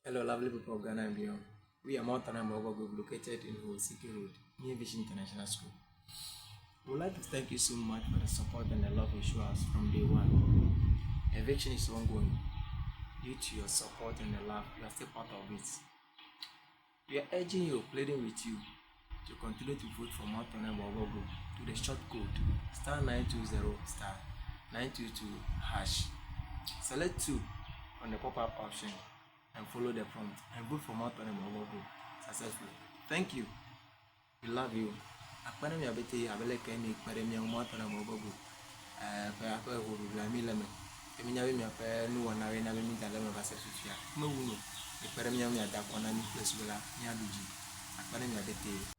Hello, lovely people of Ghana and beyond. We are Mount Anambra Group located in City Road, near Vision International School. We would like to thank you so much for the support and the love you show us from day one. Eviction is ongoing. Due to your support and the love, you are still part of it. We are urging you, pleading with you, to continue to vote for Mount Anambra Group to the short code star 920 star 922 hash. Select 2 on the pop-up option and follow the prompt and vote for Mount Anambra Group successfully. Thank you. We love you. Akpana mi abete abeleke ni kpere mi Mount Anambra Group. Pa akwa ho bibla mi leme. Emi nyawe mi apa nu wana we na be mi dale me ba se fifia. Me wuno. Kpere mi ada kona ni place bela ni aduji. Akpana mi abete